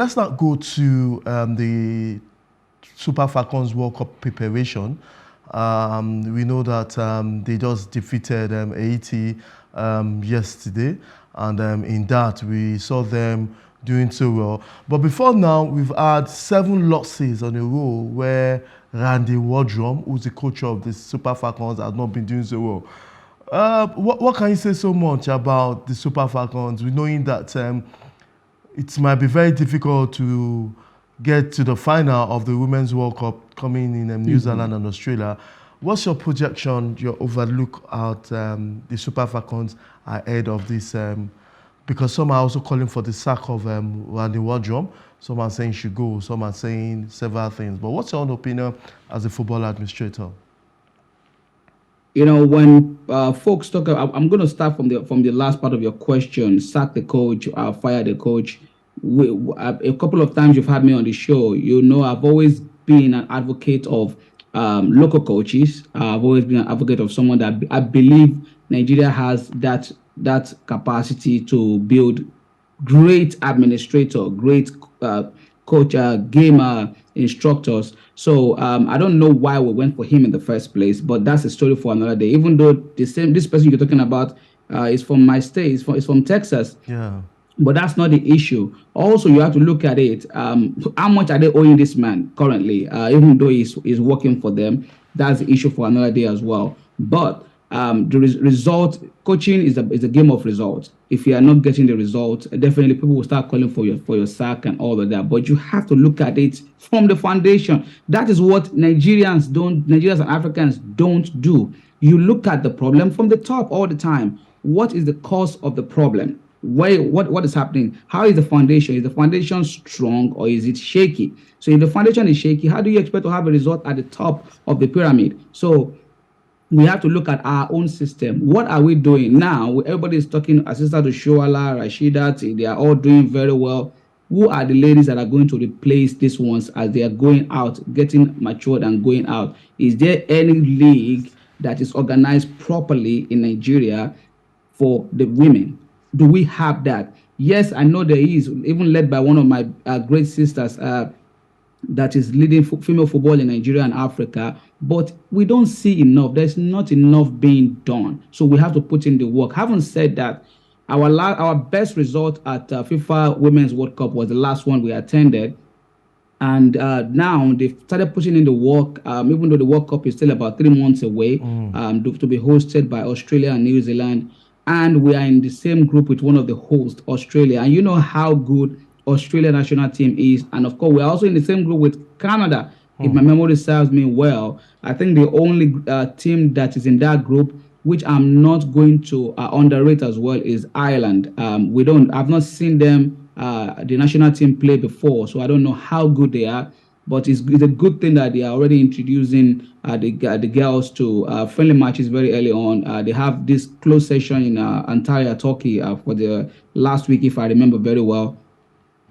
let's not go to the Super Falcons World Cup preparation. We know that they just defeated Haiti yesterday, and in that we saw them doing so well. But before now, we've had 7 losses on a row where Randy Wardrum, who's the coach of the Super Falcons, has not been doing so well. What can you say so much about the Super Falcons, knowing that it might be very difficult to get to the final of the Women's World Cup coming in New Zealand and Australia? What's your projection, your overlook at the Super Falcons ahead of this? Because some are also calling for the sack of Randy Wardrum. Some are saying he should go. Some are saying several things. But what's your own opinion as a football administrator? You know, when folks talk, I'm going to start from the last part of your question. Sack the coach, fire the coach. A couple of times you've had me on the show. You know, I've always been an advocate of local coaches. I've always been an advocate of someone that I believe Nigeria has that capacity to build great administrator, great coach, gamer, instructors. So I don't know why we went for him in the first place, but that's a story for another day. Even though this person you're talking about is from my state, is from Texas. Yeah. But that's not the issue. Also, you have to look at it. How much are they owing this man currently? Even though he's working for them, that's the issue for another day as well. But the result, coaching is a game of results. If you are not getting the results, definitely people will start calling for your sack and all of that. But you have to look at it from the foundation. That is what Nigerians and Africans don't do. You look at the problem from the top all the time. What is the cause of the problem? What is happening? How is the foundation? Is the foundation strong or is it shaky? So if the foundation is shaky, how do you expect to have a result at the top of the pyramid? So we have to look at our own system. What are we doing now? Everybody is talking, Assistant to Shoala, Rashida, they are all doing very well. Who are the ladies that are going to replace these ones as they are going out, getting matured and going out? Is there any league that is organized properly in Nigeria for the women? Do we have that? Yes, I know there is, even led by one of my great sisters that is leading female football in Nigeria and Africa, but we don't see enough. There's not enough being done. So we have to put in the work. Having said that, our best result at FIFA Women's World Cup was the last one we attended. And now they've started putting in the work, even though the World Cup is still about 3 months away, to be hosted by Australia and New Zealand. And we are in the same group with one of the hosts, Australia. And you know how good Australia national team is. And of course, we're also in the same group with Canada. If my memory serves me well, I think the only team that is in that group, which I'm not going to underrate as well, is Ireland. I've not seen them, the national team play before, so I don't know how good they are. But it's a good thing that they are already introducing the girls to friendly matches very early on. They have this close session in Antalya, Turkey for the last week, if I remember very well.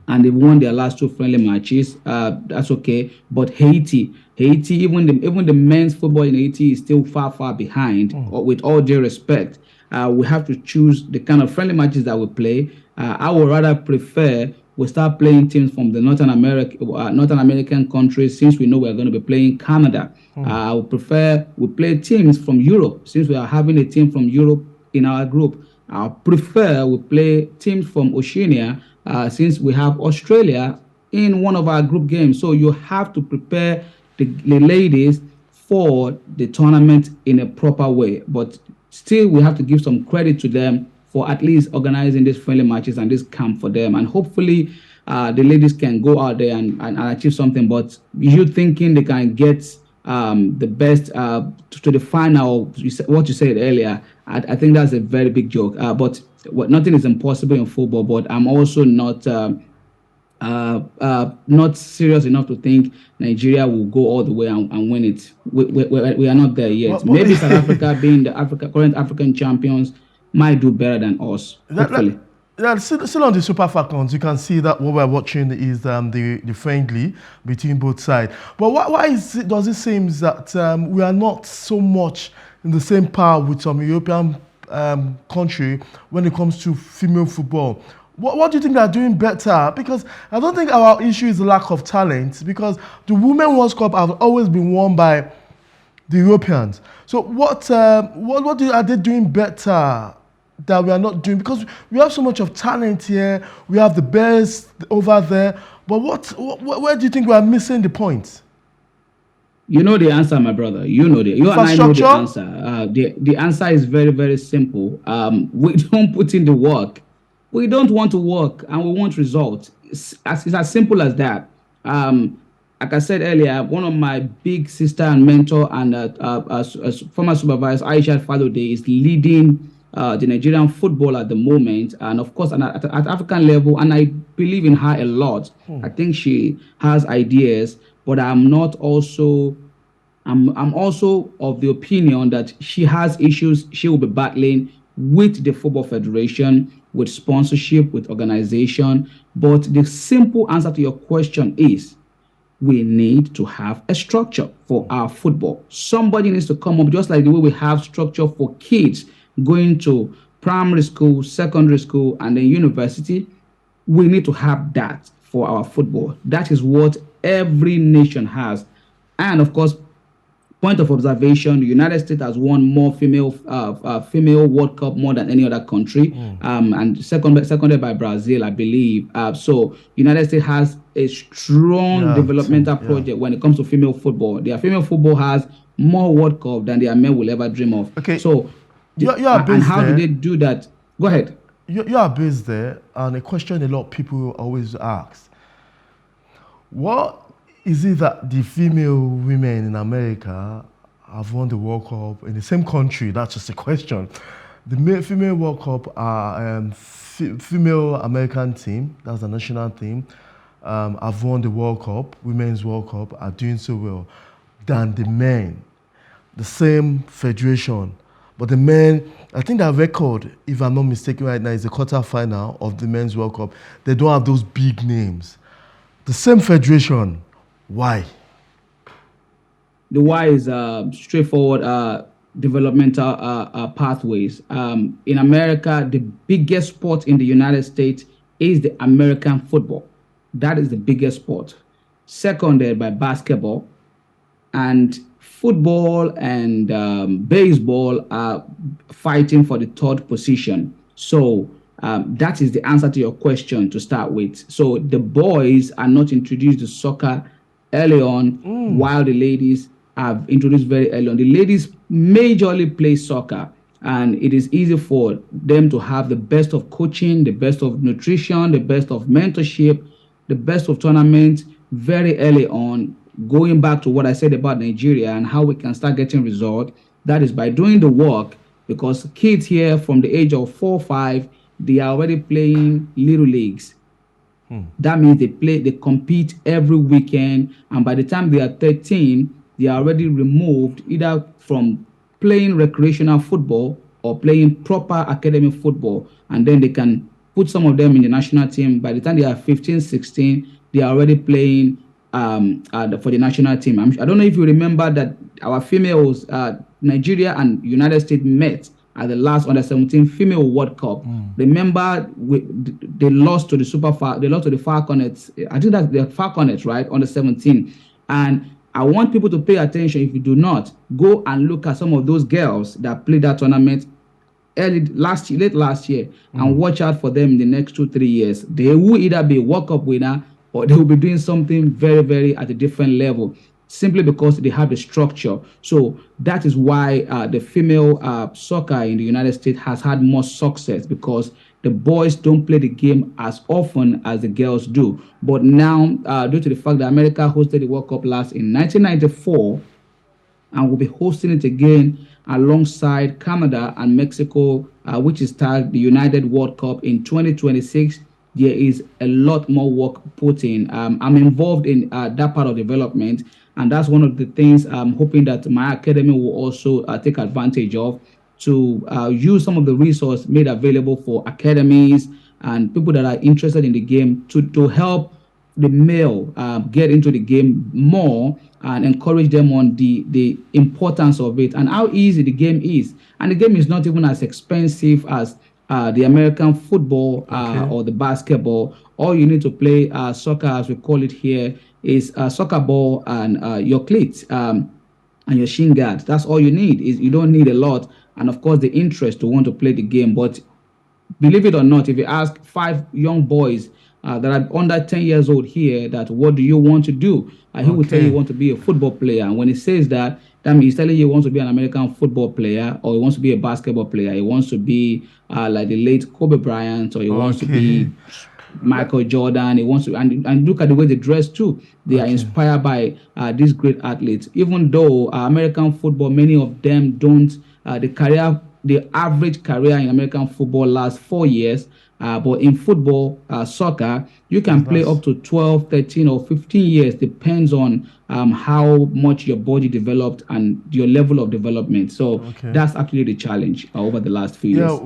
And they've won their last 2 friendly matches. That's okay. But Haiti, even the men's football in Haiti is still far behind. With all due respect, we have to choose the kind of friendly matches that we play. I would rather prefer we start playing teams from the Northern American countries, since we know we're going to be playing Canada. I would prefer we play teams from Europe, since we are having a team from Europe in our group. I prefer we play teams from Oceania, since we have Australia in one of our group games. So you have to prepare the ladies for the tournament in a proper way. But still, we have to give some credit to them for at least organizing these friendly matches and this camp for them. And hopefully the ladies can go out there and achieve something. But you thinking they can get the best to the final, what you said earlier, I think that's a very big joke. But nothing is impossible in football, but I'm also not serious enough to think Nigeria will go all the way and win it. We are not there yet. Maybe South Africa, being the current African champions, might do better than us, hopefully. Still on the Super Falcons, you can see that what we're watching is the friendly between both sides. But why does it seem that we are not so much in the same par with some European country when it comes to female football? What do you think they are doing better? Because I don't think our issue is lack of talent, because the Women World Cup have always been won by the Europeans. So what are they doing better that we are not doing? Because we have so much of talent here, we have the best over there, but where do you think we are missing the point? You know the answer, my brother. You know you and I know the answer. The answer is very, very simple. We don't put in the work. We don't want to work, and we want results. It's as simple as that. Like I said earlier, one of my big sister and mentor and former supervisor, Aisha Falode, is leading the Nigerian football at the moment, and of course, at African level. And I believe in her a lot. I think she has ideas, but I'm also of the opinion that she has issues she will be battling with the Football Federation, with sponsorship, with organization. But the simple answer to your question is, we need to have a structure for our football. Somebody needs to come up, just like the way we have structure for kids going to primary school, secondary school, and then university. We need to have that for our football. That is what every nation has. And of course, point of observation, the United States has won more female World Cup more than any other country, and seconded by Brazil, I believe. So United States has a strong developmental project when it comes to female football. Their female football has more World Cup than their men will ever dream of. Okay. So, and how do they do that? Go ahead. You are based there, and a question a lot of people always ask: what is it that the female women in America have won the World Cup in the same country? That's just a question. The female World Cup are female American team, that's the national team, have won the World Cup, Women's World Cup, are doing so well than the men, the same federation. But the men, I think their record, if I'm not mistaken right now, is the quarterfinal of the Men's World Cup. They don't have those big names. The same federation. Why? The why is straightforward developmental pathways. In America, the biggest sport in the United States is the American football. That is the biggest sport. Seconded by basketball, and football and baseball are fighting for the third position. So that is the answer to your question to start with. So the boys are not introduced to soccer early on, while the ladies have introduced very early on. The ladies majorly play soccer, and it is easy for them to have the best of coaching, the best of nutrition, the best of mentorship, the best of tournaments very early on. Going back to what I said about Nigeria and how we can start getting results, that is by doing the work, because kids here from the age of 4 or 5, they are already playing little leagues. That means they compete every weekend, and by the time they are 13, they are already removed either from playing recreational football or playing proper academic football, and then they can put some of them in the national team. By the time they are 15, 16, they are already playing for the national team. I don't know if you remember that our females, Nigeria and United States met at the last Under-17 Female World Cup. Remember, they lost to the Falcons. I think that's the Falcons, right? Under-17. And I want people to pay attention. If you do not, go and look at some of those girls that played that tournament late last year, and watch out for them in the next 2-3 years. They will either be a World Cup winner, or they will be doing something very, very at a different level, simply because they have a structure. So that is why the female soccer in the United States has had more success, because the boys don't play the game as often as the girls do. But now, due to the fact that America hosted the World Cup last in 1994, and will be hosting it again alongside Canada and Mexico, which is tagged the United World Cup in 2026, there is a lot more work put in. I'm involved in that part of development, and that's one of the things I'm hoping that my academy will also take advantage of, to use some of the resources made available for academies and people that are interested in the game to help the male get into the game more and encourage them on the importance of it and how easy the game is. And the game is not even as expensive as the American football Okay. or the basketball. All you need to play soccer, as we call it here, is soccer ball and your cleats. And your shin guard. That's all you need. Is you don't need a lot, and of course the interest to want to play the game. But believe it or not, if you ask five young boys that are under 10 years old here, that what do you want to do? He will tell you he Okay. wants to be a football player. And when he says that, that means he's telling you he wants to be an American football player, or he wants to be a basketball player. He wants to be like the late Kobe Bryant, or he wants to Okay. be Michael Jordan. He wants to, and look at the way they dress too. They are Okay. inspired by these great athletes. Even though American football, many of them don't. The average career in American football lasts 4 years. But in football, soccer, you can play That's up to 12, 13, or 15 years, depends on how much your body developed and your level of development. So okay. that's actually the challenge over the last few Yeah, years.